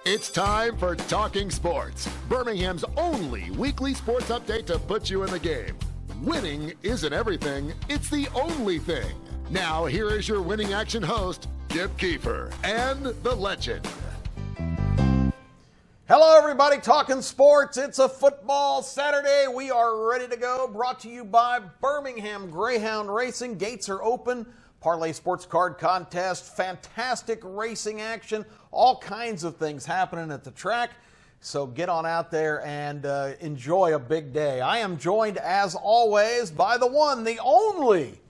It's time for Talking Sports, Birmingham's only weekly sports update to put you in the game. Winning isn't everything, it's the only thing. Now, here is your winning action host, Kip Keefer, and the legend. Hello, everybody. Talking sports. It's a football Saturday. We are ready to go. Brought to you by Birmingham Greyhound Racing. Gates are open. Parlay Sports Card Contest. Fantastic racing action. All kinds of things happening at the track. So get on out there and enjoy a big day. I am joined, as always, by the one, the only,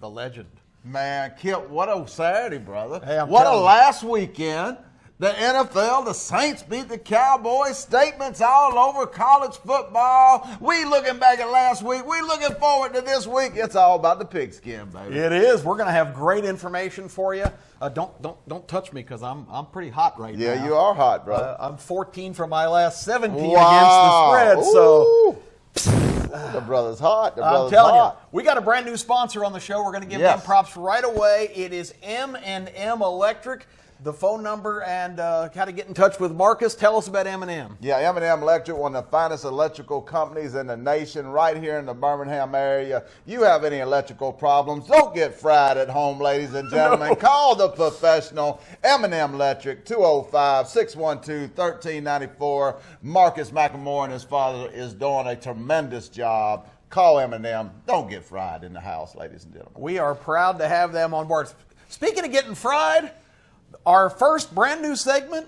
the legend. Man, Kip, what a Saturday, brother. Hey, what a last weekend. The NFL, the Saints beat the Cowboys, statements all over college football. We looking back at last week. We looking forward to this week. It's all about the pigskin, baby. It is. We're going to have great information for you. Don't touch me because I'm pretty hot right now. Yeah, you are hot, brother. I'm 14 from my last 17 against the spread. Ooh. The brother's hot. I'm telling you, we got a brand new sponsor on the show. We're going to give them props right away. It is M&M Electric. The phone number and how to get in touch with Marcus. Tell us about M&M. Yeah, M&M Electric, one of the finest electrical companies in the nation, right here in the Birmingham area. You have any electrical problems, don't get fried at home, ladies and gentlemen. No. Call the professional, M&M Electric, 205-612-1394. Marcus McElmore and his father is doing a tremendous job. Call M&M. Don't get fried in the house, ladies and gentlemen. We are proud to have them on board. Speaking of getting fried, our first brand new segment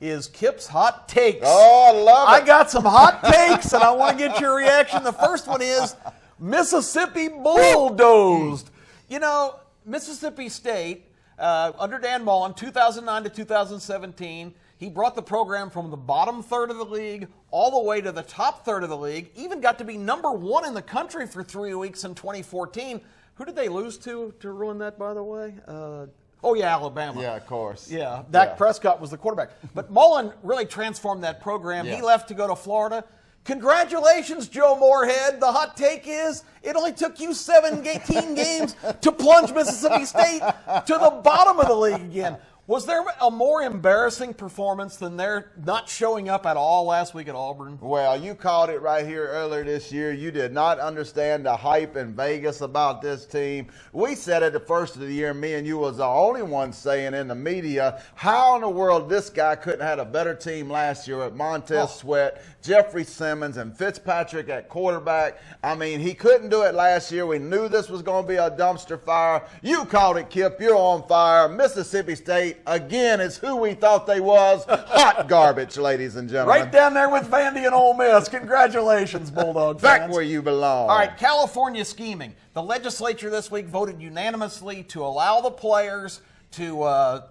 is Kip's Hot Takes. Oh, I love it. I got some hot takes, and I want to get your reaction. The first one is Mississippi bulldozed. You know, Mississippi State, under Dan Mullen, 2009 to 2017, he brought the program from the bottom third of the league all the way to the top third of the league, even got to be number one in the country for 3 weeks in 2014. Who did they lose to ruin that, by the way? Oh, yeah, Alabama. Yeah, of course. Yeah, Dak Prescott was the quarterback. But Mullen really transformed that program. Yeah. He left to go to Florida. Congratulations, Joe Moorhead. The hot take is it only took you 18 games to plunge Mississippi State to the bottom of the league again. Was there a more embarrassing performance than their not showing up at all last week at Auburn? Well, you called it right here earlier this year. You did not understand the hype in Vegas about this team. We said at the first of the year, me and you was the only one saying in the media, how in the world this guy couldn't have had a better team last year with Montez Sweat, Jeffrey Simmons, and Fitzpatrick at quarterback. I mean, he couldn't do it last year. We knew this was going to be a dumpster fire. You called it, Kip. You're on fire. Mississippi State, again, is who we thought they was. Hot garbage, ladies and gentlemen. Right down there with Vandy and Ole Miss. Congratulations, Bulldog fans. Back where you belong. All right, California scheming. The legislature this week voted unanimously to allow the players to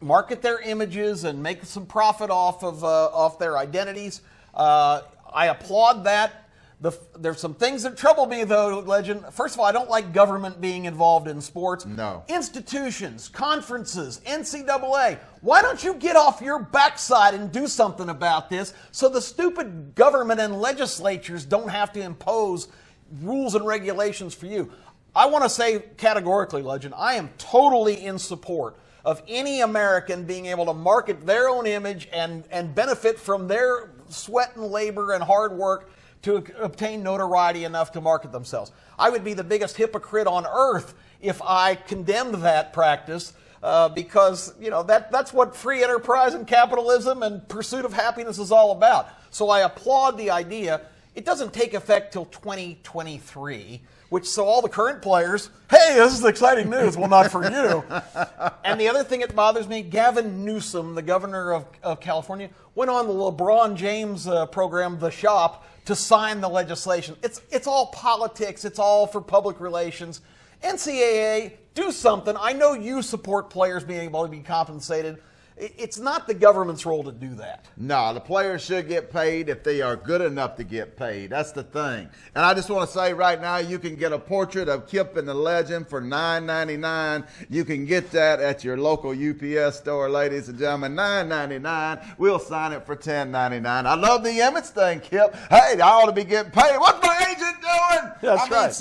market their images and make some profit off their identities. I applaud that. There's some things that trouble me, though, Legend. First of all, I don't like government being involved in sports. No. Institutions, conferences, NCAA. Why don't you get off your backside and do something about this so the stupid government and legislatures don't have to impose rules and regulations for you? I want to say categorically, Legend, I am totally in support of any American being able to market their own image and benefit from their sweat and labor and hard work to obtain notoriety enough to market themselves. I would be the biggest hypocrite on earth if I condemned that practice because, you know, that's what free enterprise and capitalism and pursuit of happiness is all about. So I applaud the idea. It doesn't take effect till 2023, so all the current players, hey, this is exciting news. Well, not for you. And the other thing that bothers me, Gavin Newsom, the governor of California, went on the LeBron James program, The Shop, to sign the legislation. It's all politics. It's all for public relations. NCAA, do something. I know you support players being able to be compensated. It's not the government's role to do that. No, the players should get paid if they are good enough to get paid. That's the thing. And I just want to say right now, you can get a portrait of Kip and the Legend for $9.99. You can get that at your local UPS store, ladies and gentlemen. $9.99. We'll sign it for $10.99. I love the image thing, Kip. Hey, I ought to be getting paid. What's my agent doing? That's right.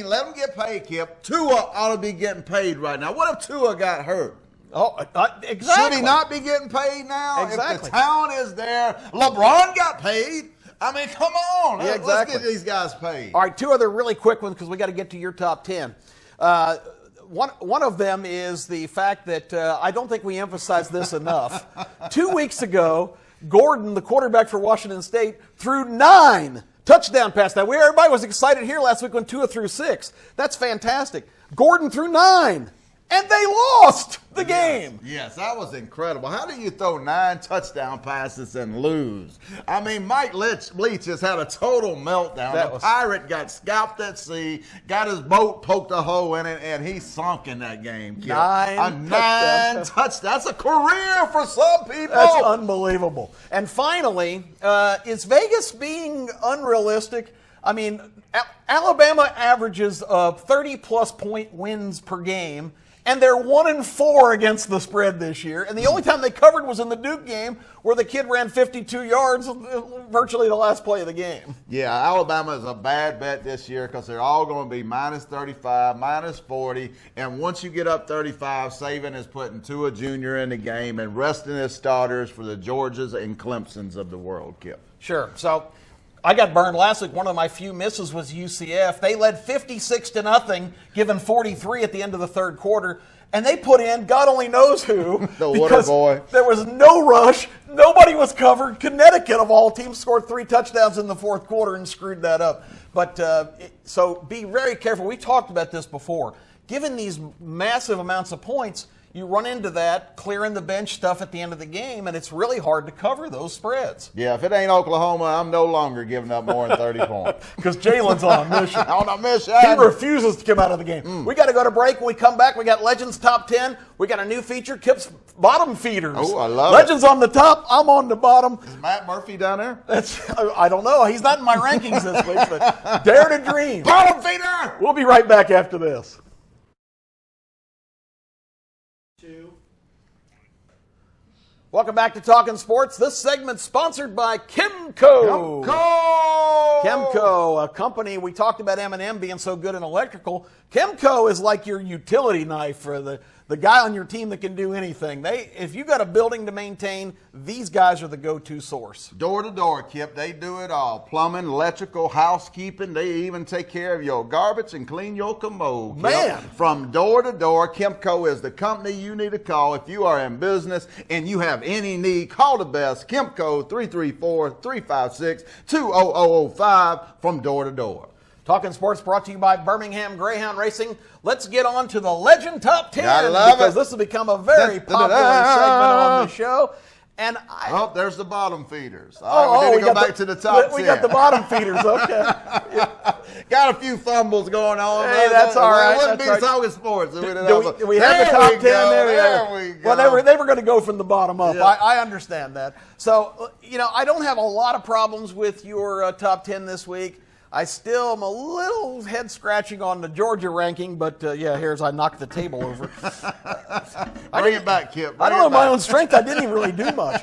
Let them get paid, Kip. Tua ought to be getting paid right now. What if Tua got hurt? Oh, exactly. Should he not be getting paid now? Exactly. If the talent is there, LeBron got paid. I mean, come on. Yeah, exactly. Let's get these guys paid. All right, two other really quick ones because we got to get to your top 10. One of them is the fact that I don't think we emphasize this enough. 2 weeks ago, Gordon, the quarterback for Washington State, threw 9 touchdown passes. Now, everybody was excited here last week when Tua threw 6. That's fantastic. Gordon threw 9. And they lost the game. Yes, that was incredible. How do you throw 9 touchdown passes and lose? I mean, Mike Leach has had a total meltdown. The Pirate got scalped at sea, got his boat poked a hole in it, and he sunk in that game. 9 touchdowns. That's a career for some people. That's unbelievable. And finally, is Vegas being unrealistic? I mean, Alabama averages 30-plus point wins per game. And they're 1-4 against the spread this year. And the only time they covered was in the Duke game where the kid ran 52 yards virtually the last play of the game. Yeah, Alabama is a bad bet this year because they're all going to be minus 35, minus 40. And once you get up 35, Saban is putting Tua Jr. in the game and resting his starters for the Georgias and Clemsons of the world, Kip. Sure. So I got burned last week. One of my few misses was UCF. They led 56-0, given 43 at the end of the third quarter. And they put in God only knows who. The water boy. There was no rush. Nobody was covered. Connecticut, of all teams, scored 3 touchdowns in the fourth quarter and screwed that up. But so be very careful. We talked about this before. Given these massive amounts of points, you run into that clearing the bench stuff at the end of the game, and it's really hard to cover those spreads. Yeah, if it ain't Oklahoma, I'm no longer giving up more than 30 points. Because Jalen's on a mission. On a mission. He refuses to come out of the game. We got to go to break. When we come back, we got Legends Top 10. We got a new feature, Kip's Bottom Feeders. Oh, I love Legends on the top, I'm on the bottom. Is Matt Murphy down there? I don't know. He's not in my rankings this week, but dare to dream. Bottom feeder! We'll be right back after this. Welcome back to Talking Sports. This segment's sponsored by Chemco. Chemco, a company, we talked about M&M being so good in electrical. Chemco is like your utility knife for the guy on your team that can do anything. If you got a building to maintain, these guys are the go-to source. Door to door, Kip. They do it all. Plumbing, electrical, housekeeping. They even take care of your garbage and clean your commode, Kip. Man. From door to door, Chemco is the company you need to call if you are in business and you have any need. Call the best. Chemco 334-356-20005 from door to door. Talking Sports brought to you by Birmingham Greyhound Racing. Let's get on to the Legend Top 10 because this has become a very popular segment on the show. And there's the bottom feeders. We need to go back to the top 10. We got the bottom feeders, okay. Got a few fumbles going on. Hey, that's all right. It wouldn't be Talking Sports. We have the top 10 there. There we go. Well, they were going to go from the bottom up. Yeah. I understand that. So, I don't have a lot of problems with your top 10 this week. I still am a little head scratching on the Georgia ranking, but here's I knocked the table over. Bring it back, Kip. I don't know my own strength. I didn't even really do much.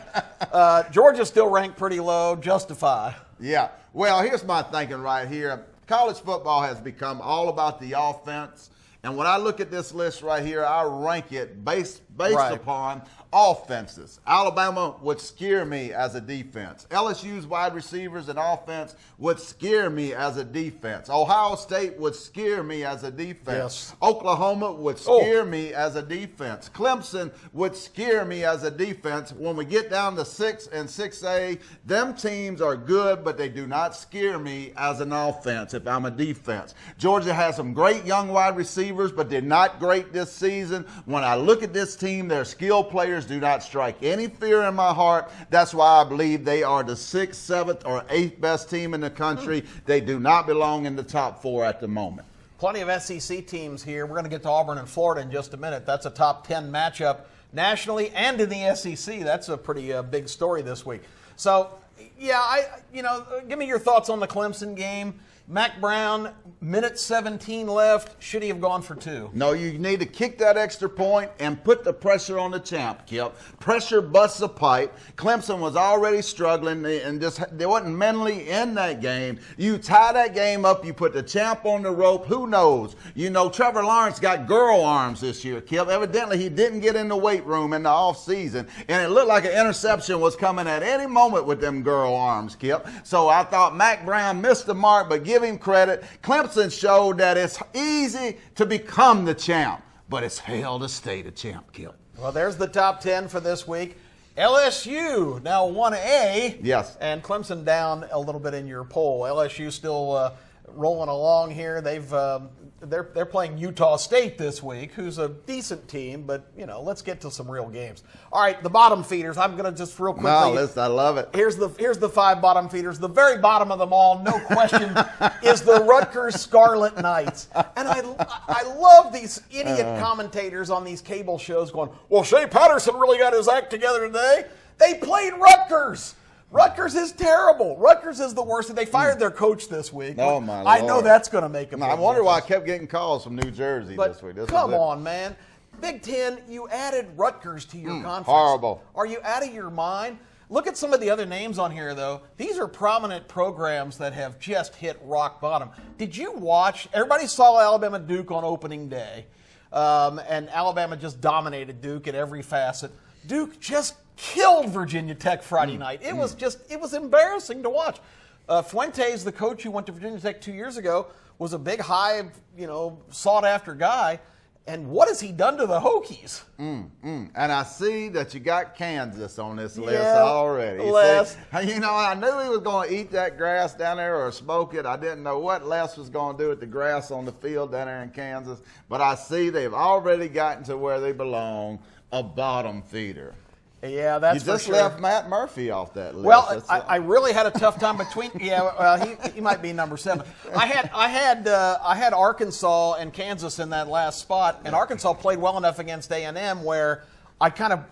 Georgia's still ranked pretty low. Justify. Yeah. Well, here's my thinking right here. College football has become all about the offense. And when I look at this list right here, I rank it based upon offenses. Alabama would scare me as a defense. LSU's wide receivers and offense would scare me as a defense. Ohio State would scare me as a defense. Yes. Oklahoma would scare me as a defense. Clemson would scare me as a defense. When we get down to 6 and 6A, them teams are good, but they do not scare me as an offense if I'm a defense. Georgia has some great young wide receivers, but they're not great this season. When I look at this team, their skill players do not strike any fear in my heart. That's why I believe they are the 6th, 7th, or 8th best team in the country. They do not belong in the top 4 at the moment. Plenty of SEC teams here. We're going to get to Auburn and Florida in just a minute. That's a top 10 matchup nationally and in the SEC. That's a pretty big story this week. So, give me your thoughts on the Clemson game. Mac Brown, minute 17 left. Should he have gone for 2? No, you need to kick that extra point and put the pressure on the champ, Kip. Pressure busts a pipe. Clemson was already struggling and just they wasn't mentally in that game. You tie that game up, you put the champ on the rope. Who knows? You know, Trevor Lawrence got girl arms this year, Kip. Evidently, he didn't get in the weight room in the offseason, and it looked like an interception was coming at any moment with them girl arms, Kip. So I thought Mac Brown missed the mark, but give him credit. Clemson showed that it's easy to become the champ, but it's hell to stay the champ, Kip. Well, there's the top 10 for this week. LSU now 1A. Yes. And Clemson down a little bit in your poll. LSU still rolling along here. They're playing Utah State this week, who's a decent team, but, you know, let's get to some real games. All right, the bottom feeders. I'm going to just real quickly. I love it. Here's the 5 bottom feeders. The very bottom of them all, no question, is the Rutgers Scarlet Knights. And I love these idiot commentators on these cable shows going, well, Shea Patterson really got his act together today. They played Rutgers. Rutgers is terrible. Rutgers is the worst. They fired their coach this week. Oh, my Lord. I know that's going to make them. I wonder why I kept getting calls from New Jersey this week. Come on, man. Big Ten, you added Rutgers to your conference. Horrible. Are you out of your mind? Look at some of the other names on here, though. These are prominent programs that have just hit rock bottom. Did you watch? Everybody saw Alabama Duke on opening day, and Alabama just dominated Duke at every facet. Duke just killed Virginia Tech Friday night. It was embarrassing to watch. Fuentes, the coach who went to Virginia Tech 2 years ago, was a big, high, sought after guy. And what has he done to the Hokies? And I see that you got Kansas on this list already. Les. See, I knew he was going to eat that grass down there or smoke it. I didn't know what Les was going to do with the grass on the field down there in Kansas. But I see they've already gotten to where they belong, a bottom feeder. Yeah, that's you just for sure. left Matt Murphy off that list. Well, I really had a tough time between. He might be number 7. I had Arkansas and Kansas in that last spot, and Arkansas played well enough against A&M where I kind of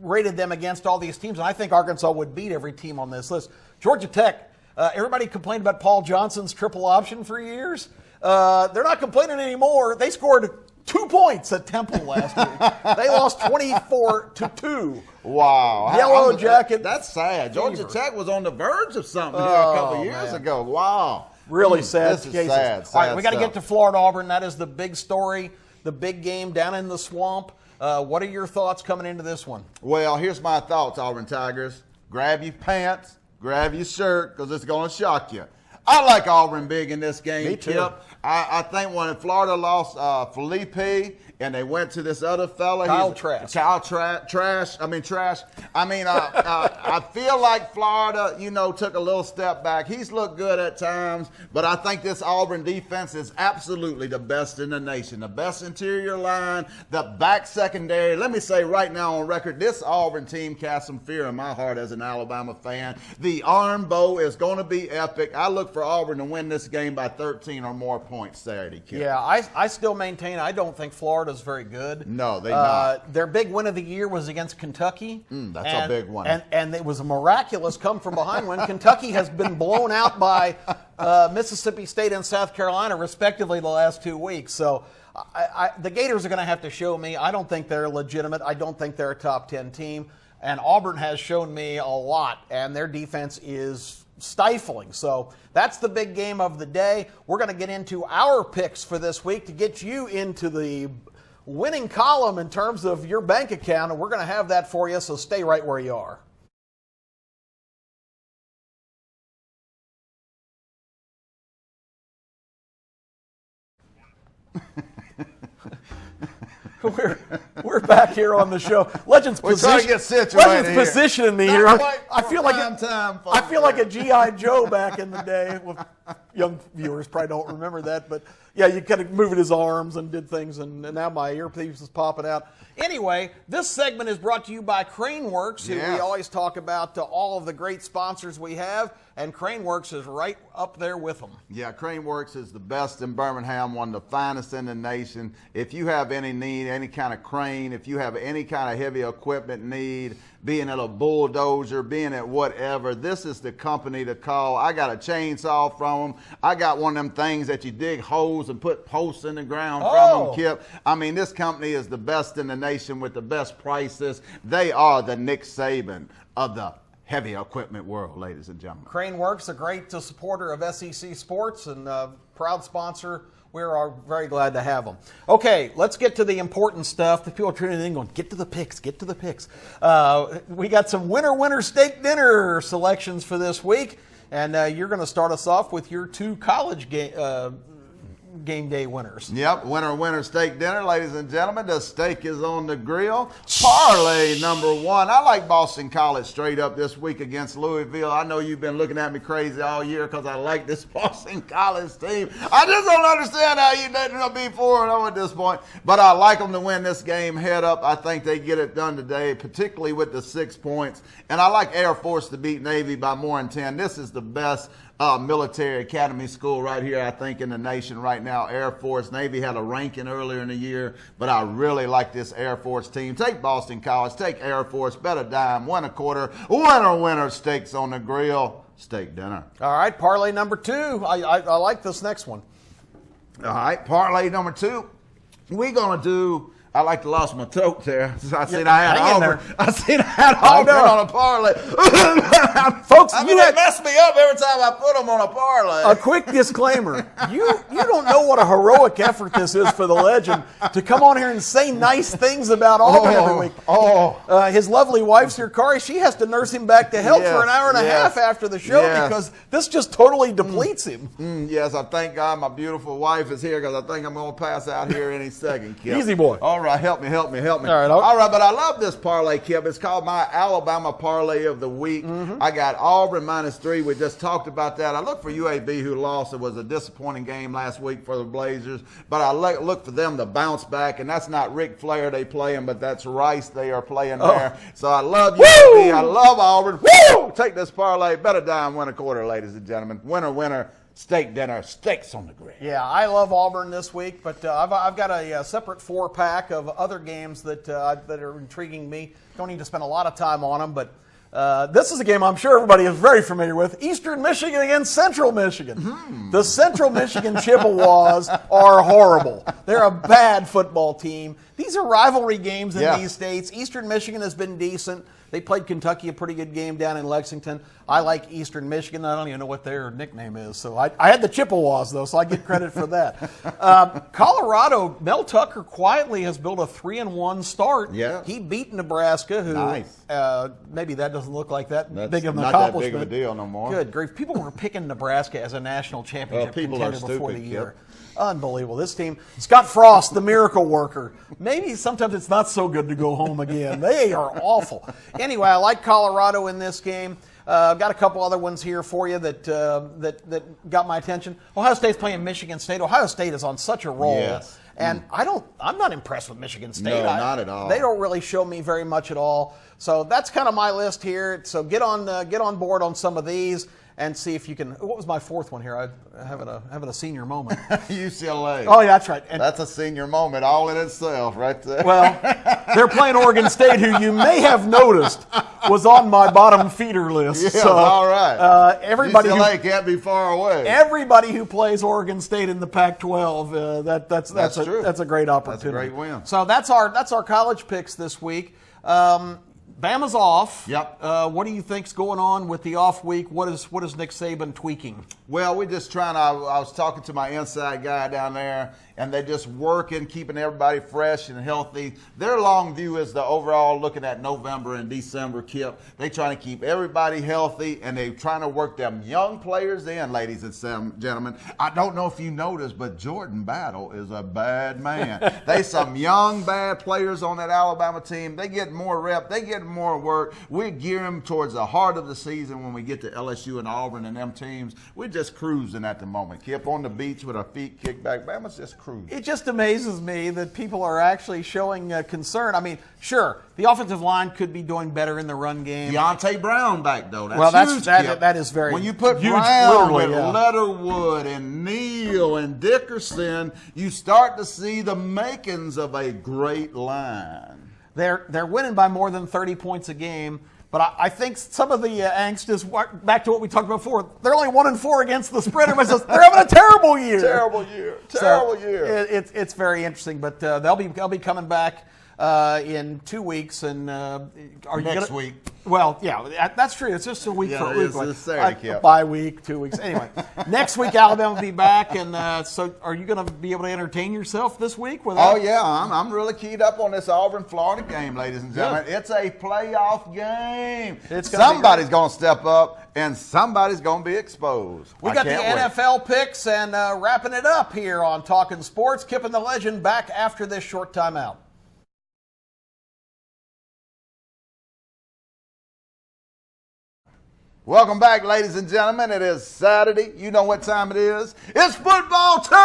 rated them against all these teams, and I think Arkansas would beat every team on this list. Georgia Tech. Everybody complained about Paul Johnson's triple option for years. They're not complaining anymore. They scored 2 points at Temple last week. They lost 24-2. Wow. Yellow Jacket. That's sad. Georgia Tech was on the verge of something here a couple of years ago. Wow. Really sad This is cases. sad All right, we got to stuff. get to Florida-Auburn. That is the big story, the big game down in the swamp. What are your thoughts coming into this one? Well, here's my thoughts, Auburn Tigers. Grab your pants, grab your shirt, because it's going to shock you. I like Auburn big in this game. Me too. Kip. I think when Florida lost Felipe and they went to this other fella. Trash. Trash. I feel like Florida, took a little step back. He's looked good at times, but I think this Auburn defense is absolutely the best in the nation. The best interior line, the back secondary. Let me say right now on record, this Auburn team casts some fear in my heart as an Alabama fan. The Arm Bowl is going to be epic. I look for Auburn to win this game by 13 or more points Saturday, Kip. Yeah, I still maintain I don't think Florida's very good. No, they're not. Their big win of the year was against Kentucky. That's a big one. And it was a miraculous come from behind win. Kentucky has been blown out by Mississippi State and South Carolina, respectively, the last 2 weeks. So the Gators are going to have to show me. I don't think they're legitimate. I don't think they're a top 10 team. And Auburn has shown me a lot, and their defense is stifling. So that's the big game of the day. We're going to get into our picks for this week to get you into the winning column in terms of your bank account, and we're going to have that for you, so stay right where you are. We're back here on the show. Legends positioning me here. I feel like a G.I. Joe back in the day. Well, young viewers probably don't remember that, but yeah, you kind of moving his arms and did things, and now my earpiece is popping out. Anyway, this segment is brought to you by Craneworks, who we always talk about all of the great sponsors we have, and Craneworks is right up there with them. Yeah, Craneworks is the best in Birmingham, one of the finest in the nation. If you have any need, any kind of crane, if you have any kind of heavy equipment need, being at a bulldozer, being at whatever, this is the company to call. I got a chainsaw from from them. I got one of them things that you dig holes and put posts in the ground from Oh. them, Kip. I mean, this company is the best in the nation with the best prices. They are the Nick Saban of the heavy equipment world, ladies and gentlemen. Crane Works, a great supporter of SEC Sports and proud sponsor. We are very glad to have them. Okay, let's get to the important stuff. The people are tuning in going, get to the picks, get to the picks. We got some winner steak dinner selections for this week, and you're going to start us off with your two college game day winners. Yep, winner steak dinner, ladies and gentlemen. The steak is on the grill. Parlay number one. I like Boston College straight up this week against Louisville. I know you've been looking at me crazy all year because I like this Boston College team. I just don't understand how you didn't be 4-0 at this point. But I like them to win this game head up. I think they get it done today, particularly with the 6 points. And I like Air Force to beat Navy by more than 10. This is the best military academy school right here, I think, in the nation right now. Air Force. Navy had a ranking earlier in the year, but I really like this Air Force team. Take Boston College, take Air Force, bet a dime, win a quarter, winner, steaks on the grill, steak dinner. All right, parlay number two. I like this next one. All right, parlay number two. We're going to do, I like to lost my throat there. I seen I had Auburn. I seen I had Auburn on a parlay. Folks, I mean, they mess me up every time I put them on a parlay. A quick disclaimer. You don't know what a heroic effort this is for the legend to come on here and say nice things about Auburn every week. His lovely wife's here, Kari. She has to nurse him back to health for an hour and a half after the show because this just totally depletes him. Yes, I thank God my beautiful wife is here because I think I'm going to pass out here any second, Kip. Easy boy. All right, help me. All right, but I love this parlay, Kip. It's called my Alabama parlay of the week. I got Auburn -3. We just talked about that. I look for UAB, who lost. It was a disappointing game last week for the Blazers, but I look for them to bounce back, and that's not Ric Flair they playing, but that's Rice they are playing there. So I love UAB. I love Auburn. Woo! Take this parlay. Bet a dime, win a quarter, ladies and gentlemen. Winner, steak dinner, steaks on the grill. Yeah, I love Auburn this week, but I've got a separate 4-pack of other games that are intriguing me. Don't need to spend a lot of time on them, but this is a game I'm sure everybody is very familiar with. Eastern Michigan against Central Michigan. The Central Michigan Chippewas are horrible. They're a bad football team. These are rivalry games in these states. Eastern Michigan has been decent. They played Kentucky a pretty good game down in Lexington. I like Eastern Michigan. I don't even know what their nickname is. So I had the Chippewas, though, so I get credit for that. Colorado, Mel Tucker quietly has built a 3-1 start. Yeah. He beat Nebraska, who maybe that doesn't look like that big of an accomplishment. Not that big of a deal no more. Good grief. People were picking Nebraska as a national championship contender before the year. Unbelievable. This team, Scott Frost, the miracle worker. Maybe sometimes it's not so good to go home again. They are awful. Anyway, I like Colorado in this game. I've got a couple other ones here for you that got my attention. Ohio State's playing Michigan State. Ohio State is on such a roll. Yes. And I'm not impressed with Michigan State. No, not at all. They don't really show me very much at all. So that's kind of my list here. So get on board on some of these and see if you can. What was my fourth one here? I'm having a senior moment. UCLA. Oh, yeah, that's right. And that's a senior moment all in itself right there. Well, they're playing Oregon State, who you may have noticed was on my bottom feeder list. Yeah, so, all right. UCLA can't be far away. Everybody who plays Oregon State in the Pac-12, that's a great opportunity. That's a great win. So that's our college picks this week. Bama's off. Yep. What do you think's going on with the off week? What is Nick Saban tweaking? Well, we're just trying to. I was talking to my inside guy down there, and they're just working, keeping everybody fresh and healthy. Their long view is the overall looking at November and December, Kip. They trying to keep everybody healthy, and they trying to work them young players in, ladies and gentlemen. I don't know if you noticed, but Jordan Battle is a bad man. They some young, bad players on that Alabama team. They get more rep. They get more work. We gear them towards the heart of the season when we get to LSU and Auburn and them teams. We're just cruising at the moment. Kip, on the beach with our feet kicked back. Bama's just cruising. It just amazes me that people are actually showing concern. I mean, sure, the offensive line could be doing better in the run game. Deontay Brown back, though. That's huge, that is very when you put huge, Brown with Letterwood and Neal and Dickerson, you start to see the makings of a great line. They're winning by more than 30 points a game. But I think some of the angst is back to what we talked about before. They're only 1-4 against the spread. Everybody says they're having a terrible year. Terrible year. It's very interesting. But they'll be coming back in 2 weeks. And are you next week? Well, yeah, that's true. It's just a week for a week. It's Saturday, bye week, 2 weeks. Anyway, next week Alabama will be back, and so are you going to be able to entertain yourself this week? Oh yeah, I'm really keyed up on this Auburn-Florida game, ladies and gentlemen. It's a playoff game. Somebody's going to step up, and somebody's going to be exposed. We got the NFL picks and wrapping it up here on Talking Sports. Kip and the Legend back after this short timeout. Welcome back, ladies and gentlemen. It is Saturday. You know what time it is. It's football time!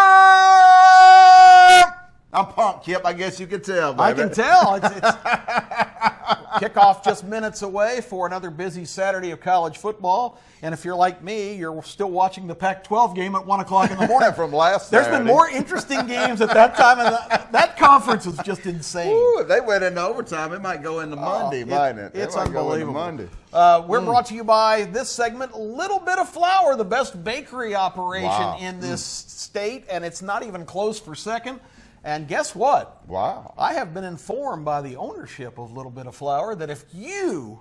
I'm pumped, Kip. I guess you can tell, baby. I can tell. It's kickoff just minutes away for another busy Saturday of college football. And if you're like me, you're still watching the Pac-12 game at 1 o'clock in the morning. From last Saturday. There's been more interesting games at that time, and that conference is just insane. Ooh, if they went into overtime, it might go into Monday, mightn't it? It's unbelievable. Monday. We're brought to you by this segment, Little Bit of Flour, the best bakery operation in this state, and it's not even close for second. And guess what? Wow. I have been informed by the ownership of Little Bit of Flour that if you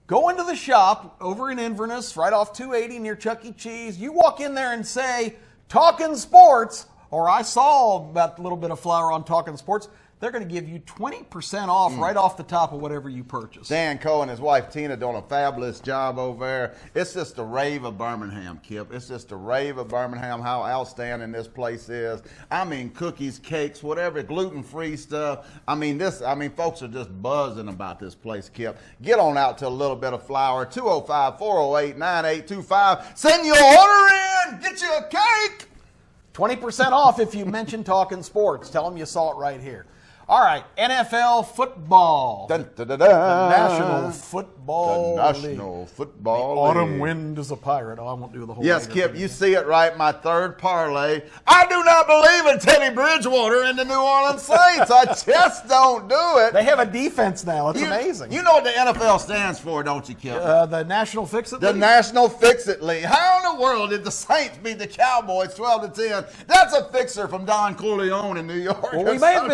go into the shop over in Inverness, right off 280 near Chuck E. Cheese, you walk in there and say, Talking Sports, or I saw about a Little Bit of Flour on Talking Sports, they're going to give you 20% off right off the top of whatever you purchase. Dan Coe and his wife Tina doing a fabulous job over there. It's just a rave of Birmingham, Kip. It's just a rave of Birmingham, how outstanding this place is. I mean, cookies, cakes, whatever, gluten-free stuff. Folks are just buzzing about this place, Kip. Get on out to a Little Bit of Flour, 205-408-9825. Send your order in. Get you a cake. 20% off if you mention Talking Sports. Tell them you saw it right here. All right, NFL football. Dun, dun, dun, dun. The National Football The National League. Football The autumn League. wind is a pirate. Oh, I won't do the whole Yes, thing. Kip, you see it right. My third parlay. I do not believe in Teddy Bridgewater and the New Orleans Saints. I just don't do it. They have a defense now. It's amazing. You know what the NFL stands for, don't you, Kip? The National Fix-It The League? National Fix-It League. How in the world did the Saints beat the Cowboys 12-10? That's a fixer from Don Corleone in New York. Well, we may have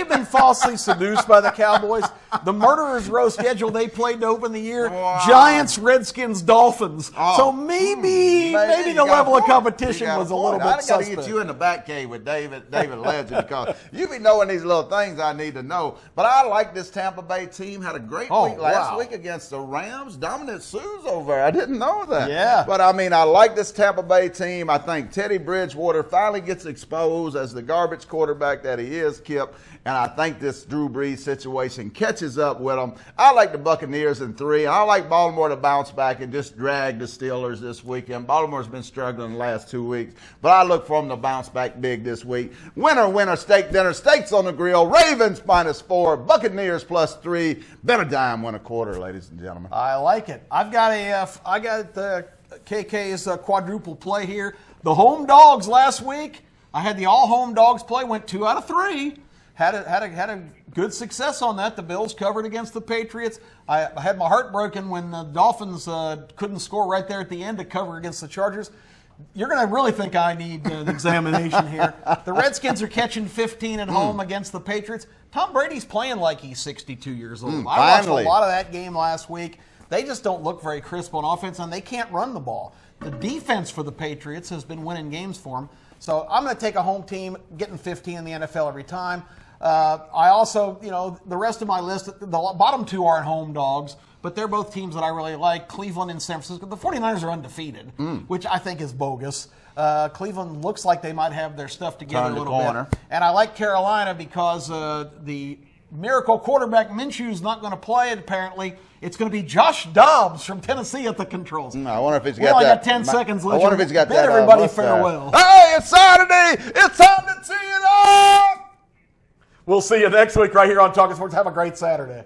been falsely seduced by the Cowboys. The Murderers Row schedule they played to open the year: Giants, Redskins, Dolphins. So maybe the level of competition was a little bit suspect. I got to get you in the back cave with David Legend, because you be knowing these little things I need to know. But I like this Tampa Bay team. Had a great week last week against the Rams. Dominant Sue's over there. I didn't know that. Yeah. But I like this Tampa Bay team. I think Teddy Bridgewater finally gets exposed as the garbage quarterback that he is, Kip. And I think this Drew Brees situation catches up with them. I like the Buccaneers in 3. I like Baltimore to bounce back and just drag the Steelers this weekend. Baltimore's been struggling the last 2 weeks, but I look for them to bounce back big this week. Winner, steak dinner, steaks on the grill. Ravens -4, Buccaneers +3. Bet a dime, win a quarter, ladies and gentlemen. I like it. I got the KK's quadruple play here. The home dogs last week. I had the all home dogs play. Went 2 out of 3. Had a good success on that. The Bills covered against the Patriots. I had my heart broken when the Dolphins couldn't score right there at the end to cover against the Chargers. You're going to really think I need an examination here. The Redskins are catching 15 at home against the Patriots. Tom Brady's playing like he's 62 years old. I watched a lot of that game last week. They just don't look very crisp on offense, and they can't run the ball. The defense for the Patriots has been winning games for them. So I'm going to take a home team, getting 15 in the NFL every time. I also, the rest of my list, the bottom 2 aren't home dogs, but they're both teams that I really like, Cleveland and San Francisco. The 49ers are undefeated, which I think is bogus. Cleveland looks like they might have their stuff together a little bit. And I like Carolina because the miracle quarterback Minshew's not going to play it, apparently. It's going to be Josh Dobbs from Tennessee at the controls. I wonder if he's got we only got 10 seconds left. I wonder if he's got that. Everybody farewell. Hey, it's Saturday. It's time to tee it off. We'll see you next week right here on Talking Sports. Have a great Saturday.